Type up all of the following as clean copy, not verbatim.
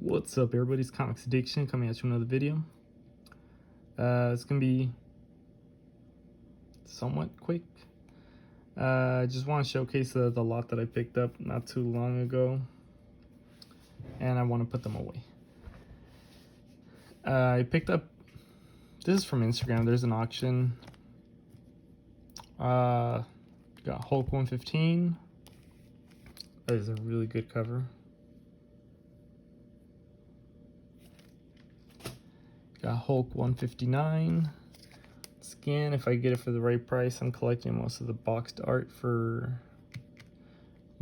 What's up, everybody's Comics Addiction coming at you another video. It's gonna be somewhat quick. I just want to showcase the lot that I picked up not too long ago, and I want to put them away. I picked up, this is from Instagram, there's an auction. Got Hulk 115. That is a really good cover. Got Hulk 159. Scan, if I get it for the right price. I'm collecting most of the boxed art for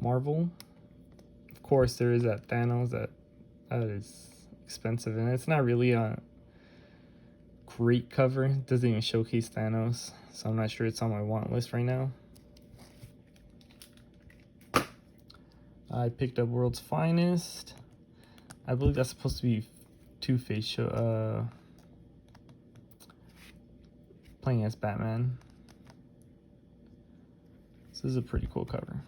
Marvel. Of course, there is that Thanos that is expensive, and it's not really a great cover. It doesn't even showcase Thanos, so I'm not sure it's on my want list right now. I picked up World's Finest. I believe that's supposed to be Two-Face show, playing as Batman. This is a pretty cool cover.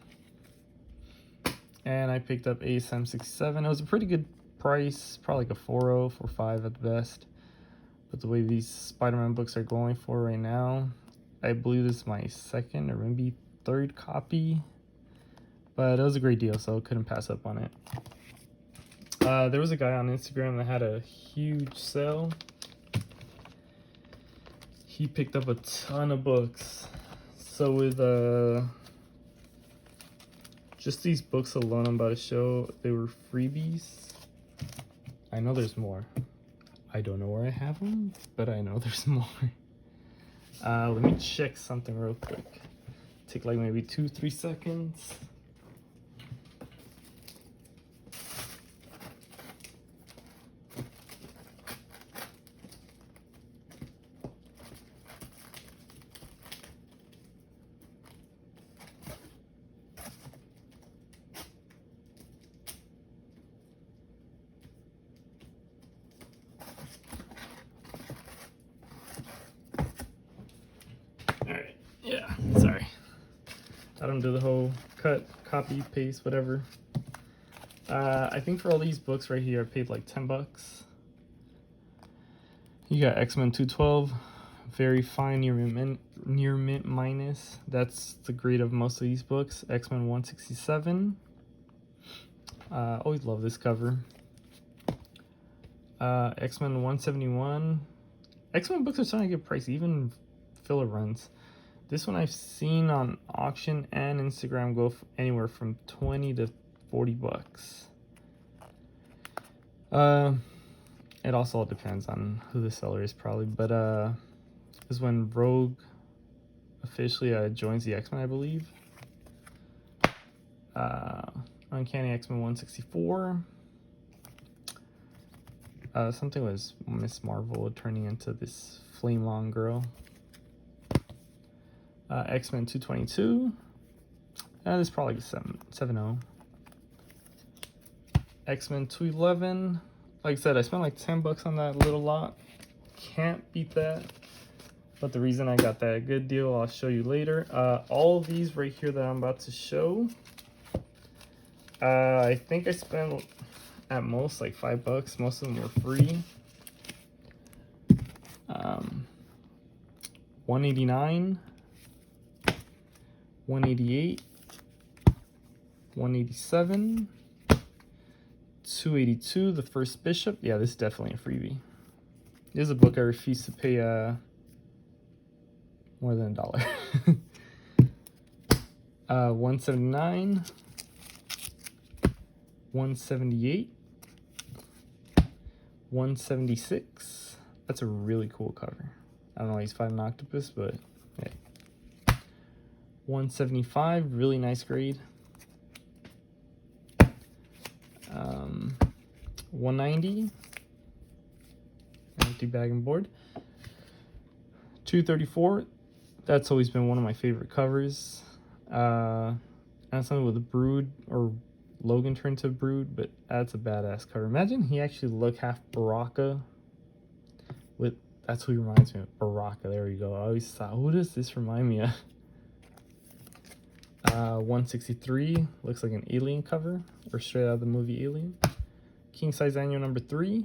And I picked up ASM 67. It was a pretty good price, probably like a 4.0, 4.5 at the best. But the way these Spider-Man books are going for right now, I believe this is my second or maybe third copy. But it was a great deal, so I couldn't pass up on it. There was a guy on Instagram that had a huge sale. He picked up a ton of books. So with just these books alone I'm about to show, they were freebies. I know there's more. I don't know where I have them, but I know there's more. Let me check something real quick. Take like maybe 2-3 seconds. Alright, yeah, sorry. I don't do the whole cut, copy, paste, whatever. I think for all these books right here, I paid like 10 bucks. You got X-Men 212, very fine near mint minus. That's the grade of most of these books. X-Men 167. Always love this cover. X-Men 171. X-Men books are starting to get pricey, even filler runs. This one I've seen on auction and Instagram go anywhere from 20 to 40 bucks. It also all depends on who the seller is probably, but this is when Rogue officially joins the X-Men, I believe. Uncanny X-Men 164. Something was Miss Marvel turning into this flame on girl. X-Men 222. This is probably 7.0. X-Men 211. Like I said, I spent like 10 bucks on that little lot. Can't beat that. But the reason I got that good deal, I'll show you later. All of these right here that I'm about to show, I think I spent at most like 5 bucks. Most of them were free. 189. 188, 187, 282, The First Bishop. Yeah, this is definitely a freebie. This is a book I refuse to pay more than $1. 179, 178, 176. That's a really cool cover. I don't know why he's fighting an octopus, but hey. 175, really nice grade. 190, empty bag and board. 234, that's always been one of my favorite covers. And something with a Brood, or Logan turned to Brood, but that's a badass cover. Imagine he actually looked half Baraka. That's who he reminds me of, Baraka. There we go. I always thought, who does this remind me of? 163, looks like an Alien cover, or straight out of the movie Alien. King Size Annual number 3.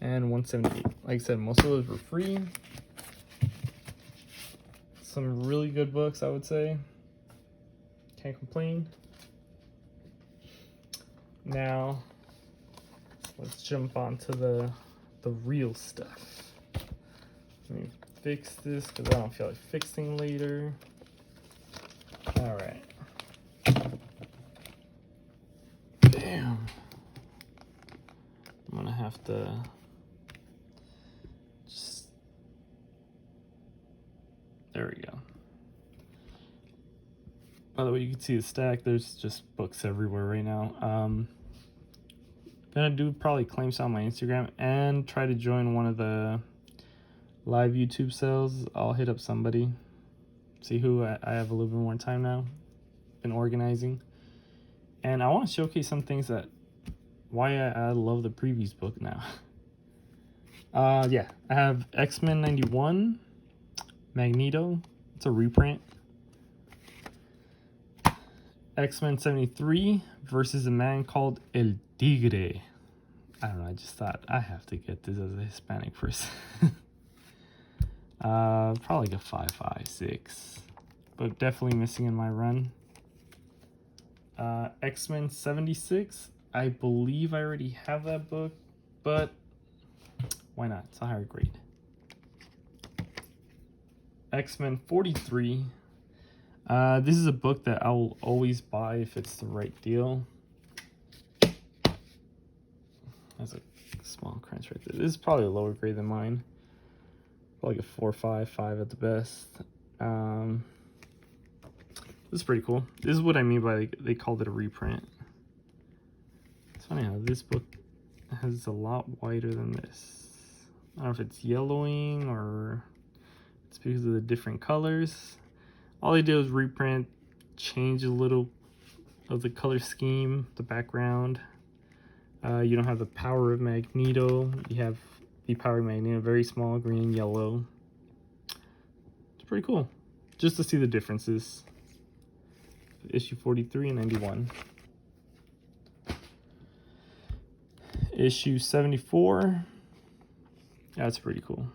And 178. Like I said, most of those were free. Some really good books, I would say. Can't complain. Now, let's jump on to the real stuff. Let me fix this because I don't feel like fixing later. All right. Bam. I'm gonna have to just, there we go. By the way, you can see the stack. There's just books everywhere right now. Gonna do probably claims on my Instagram and try to join one of the live YouTube sales. I'll hit up somebody, see who. I have a little bit more time now. Been organizing, and I want to showcase some things that why I love the previous book now. Yeah, I have X-Men 91, Magneto. It's a reprint. X-Men 73 versus a man called El Tigre. I don't know, I just thought I have to get this as a Hispanic person. Probably like a 5.5, 6. But definitely missing in my run. X-Men 76. I believe I already have that book, but why not? It's a higher grade. X-Men 43. This is a book that I will always buy if it's the right deal. That's a small crunch right there. This is probably a lower grade than mine. Probably like a 4.5, 5 at the best. This is pretty cool. This is what I mean by they called it a reprint. It's funny how this book has a lot wider than this. I don't know if it's yellowing or it's because of the different colors. All they did was reprint, change a little of the color scheme, the background. You don't have the power of Magneto. You have the power of Magneto, very small, green and yellow. It's pretty cool, just to see the differences. Issue 43 and 91. Issue 74. That's pretty cool.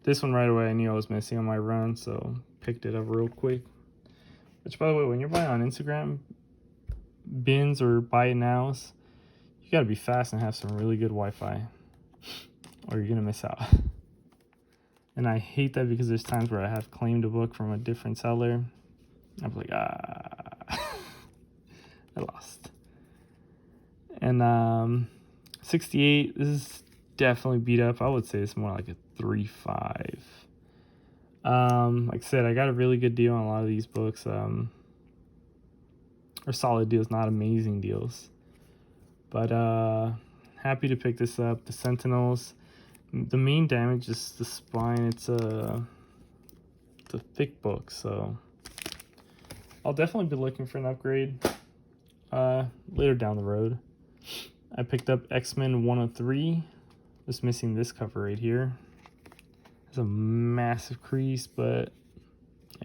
This one right away I knew I was missing on my run, so picked it up real quick. Which, by the way, when you're buying on Instagram, bins or buy it nows, you gotta be fast and have some really good Wi-Fi, or you're gonna miss out. And I hate that because there's times where I have claimed a book from a different seller. I'm like, I lost. And 68, this is definitely beat up. I would say it's more like a 3.5. Like I said, I got a really good deal on a lot of these books. Or solid deals, not amazing deals. But happy to pick this up. The Sentinels. The main damage is the spine. It's a thick book, so I'll definitely be looking for an upgrade later down the road. I picked up X-Men 103. Just missing this cover right here. It's a massive crease, but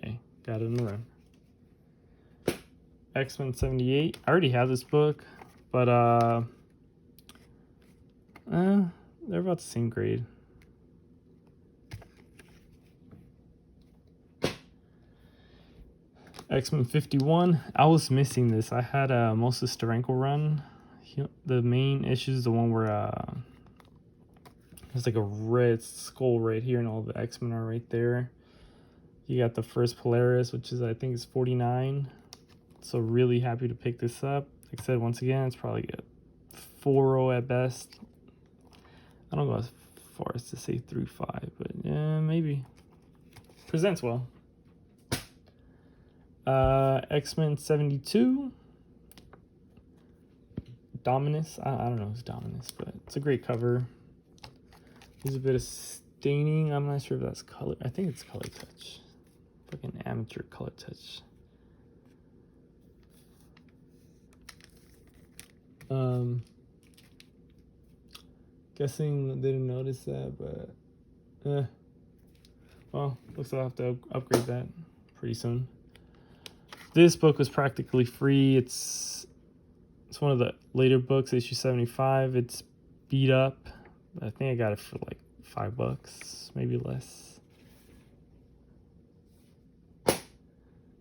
hey, got it in the room. X-Men 78. I already have this book, but they're about the same grade. X-Men 51. I was missing this. I had most of the Steranko run. The main issue is the one where there's like a red skull right here, and all the X-Men are right there. You got the first Polaris, which is, I think, is 49. So really happy to pick this up. Like I said, once again, it's probably a 4.0 at best. I don't go as far as to say 3.5, but yeah, maybe. Presents well. X-Men 72. Dominus. I don't know who's Dominus, but it's a great cover. There's a bit of staining. I'm not sure if that's color. I think it's color touch. Fucking amateur color touch. Guessing they didn't notice that, but well, looks like I'll have to upgrade that pretty soon. This book was practically free. It's It's one of the later books, issue 75. It's beat up. I think I got it for like $5, maybe less.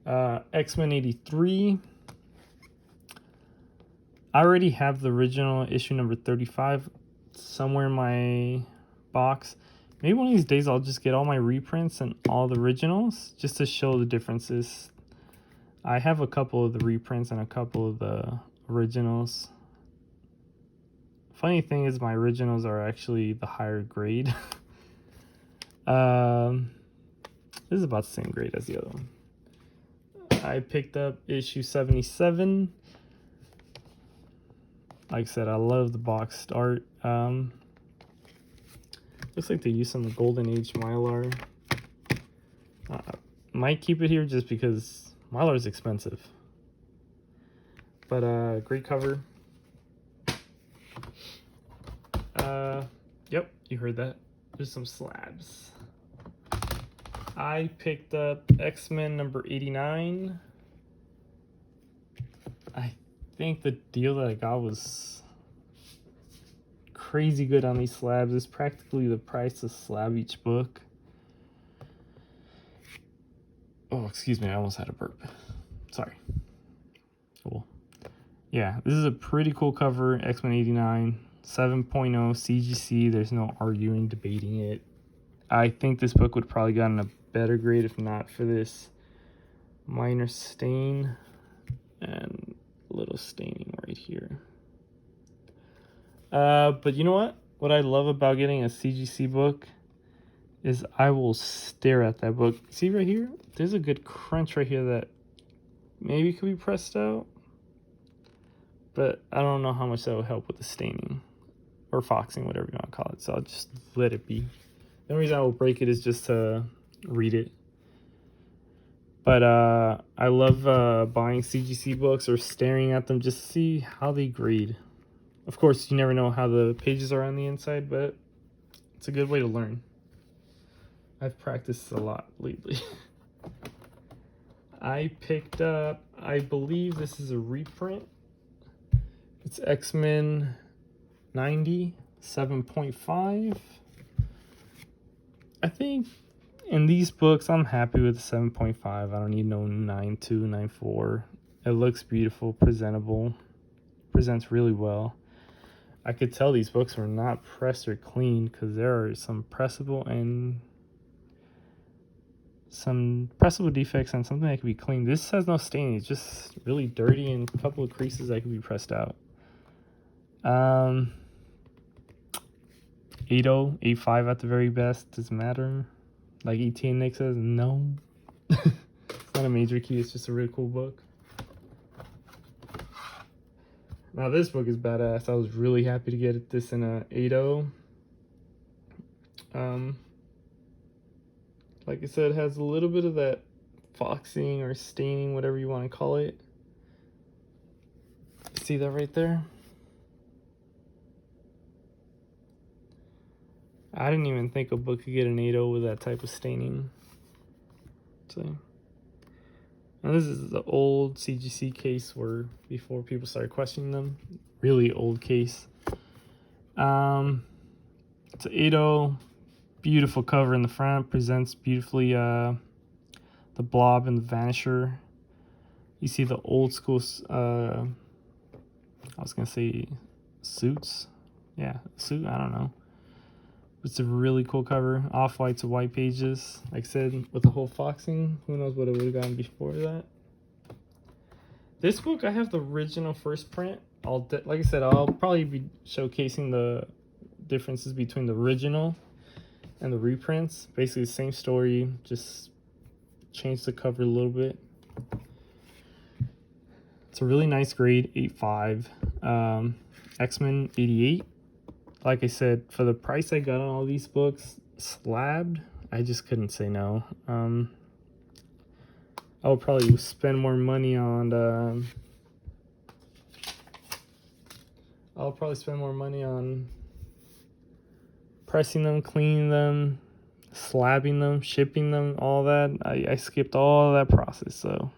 X-Men 83. I already have the original issue number 35 somewhere in my box. Maybe one of these days I'll just get all my reprints and all the originals just to show the differences. I have a couple of the reprints and a couple of the originals. Funny thing is my originals are actually the higher grade. This is about the same grade as the other one. I picked up issue 77. Like I said, I love the boxed art. Looks like they used some Golden Age Mylar. Might keep it here just because Mylar is expensive. But great cover. Yep, you heard that. There's some slabs. I picked up X-Men number 89. I think the deal that I got was crazy good on these slabs. It's practically the price of slab each book. Oh, excuse me, I almost had a burp. Sorry. Cool. Yeah, this is a pretty cool cover. X-Men 89, 7.0 CGC. There's no arguing, debating it. I think this book would probably gotten a better grade if not for this minor stain and a little staining right here. But you know what? What I love about getting a CGC book is I will stare at that book. See right here? There's a good crunch right here that maybe could be pressed out. But I don't know how much that will help with the staining. Or foxing, whatever you want to call it. So I'll just let it be. The only reason I will break it is just to read it. But I love buying CGC books or staring at them just to see how they grade. Of course, you never know how the pages are on the inside, but it's a good way to learn. I've practiced a lot lately. I picked up, I believe this is a reprint. It's X-Men 90, 7.5. I think in these books, I'm happy with the 7.5. I don't need no 9.2, 9.4. It looks beautiful, presentable, presents really well. I could tell these books were not pressed or cleaned because there are some pressable defects and something that could be cleaned. This has no stain. It's just really dirty and a couple of creases that could be pressed out. 8.0, 8.5 at the very best. Doesn't matter. Like ET Nick says, no. It's not a major key. It's just a really cool book. Now this book is badass. I was really happy to get this in a 8.0. Like I said, it has a little bit of that foxing or staining, whatever you want to call it. See that right there? I didn't even think a book could get an 8.0 with that type of staining. So, and this is the old CGC case where before people started questioning them. Really old case. It's an 8.0. Beautiful cover in the front. Presents beautifully the Blob and the Vanisher. You see the old school, I was going to say suits. Yeah, suit, I don't know. It's a really cool cover. Off-white to white pages. Like I said, with the whole foxing, who knows what it would have gotten before that. This book, I have the original first print. Like I said, I'll probably be showcasing the differences between the original and the reprints. Basically the same story, just change the cover a little bit. It's a really nice grade, 8.5. X-Men 88. Like I said, for the price I got on all these books, slabbed, I just couldn't say no. I would probably spend more money on pressing them, cleaning them, slabbing them, shipping them, all that. I skipped all that process, so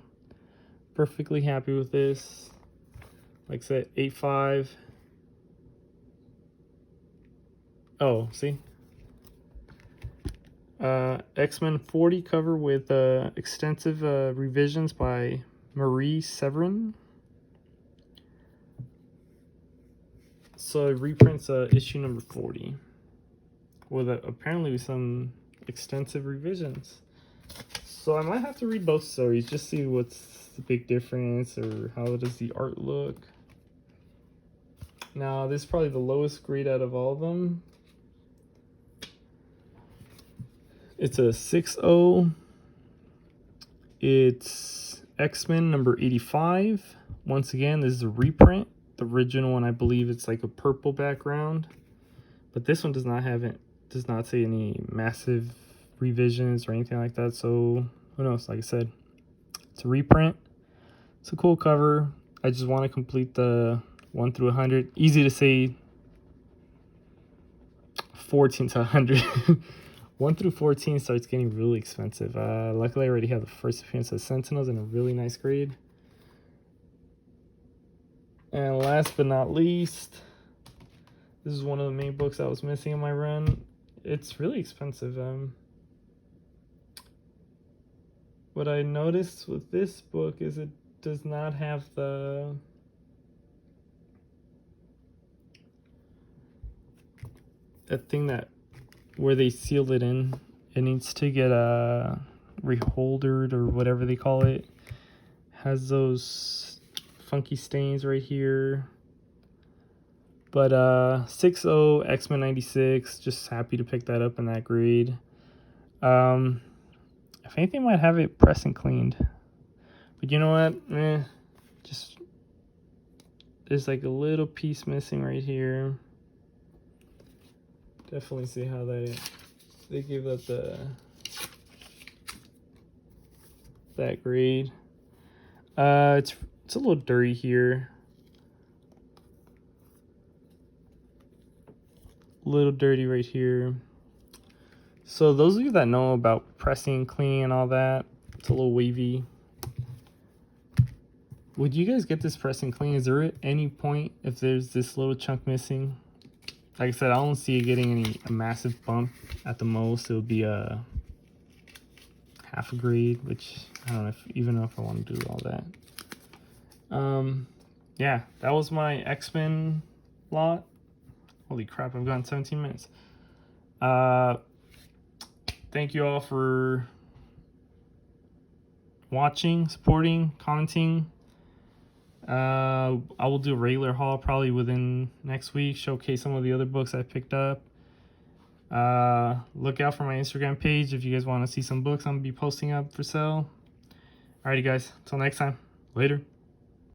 perfectly happy with this. Like I said, 8.5. Oh, see? X-Men 40 cover with extensive revisions by Marie Severin. So it reprints issue number 40 with apparently some extensive revisions. So I might have to read both stories, just see what's the big difference or how does the art look. Now this is probably the lowest grade out of all of them. It's a 6.0. It's X-Men number 85. Once again, this is a reprint. The original one, I believe it's like a purple background, but this one does not have it. Does not say any massive revisions or anything like that. So who knows? Like I said, it's a reprint. It's a cool cover. I just want to complete the 1 through 100. Easy to say 14 to 100. 1 through 14 starts getting really expensive. Luckily, I already have the first appearance of Sentinels in a really nice grade. And last but not least, this is one of the main books I was missing in my run. It's really expensive. What I noticed with this book is it does not have the thing that where they sealed it in. It needs to get reholdered or whatever they call it. Has those funky stains right here. But 6.0 X-Men 96, just happy to pick that up in that grade. If anything, might have it pressed and cleaned. But you know what? Just there's like a little piece missing right here. Definitely see how they gave that that grade. It's a little dirty here. A little dirty right here. So those of you that know about pressing, cleaning, and all that, it's a little wavy. Would you guys get this press and clean? Is there at any point if there's this little chunk missing? Like I said, I don't see it getting a massive bump. At the most, it would be a half a grade, which I don't know even know if I want to do all that. Yeah, that was my X-Men lot. Holy crap, I've gone 17 minutes. Thank you all for watching, supporting, commenting. I will do a regular haul probably within next week, showcase some of the other books I picked up. Look out for my Instagram page if you guys want to see some books I'm going to be posting up for sale. Alrighty guys, until next time, later.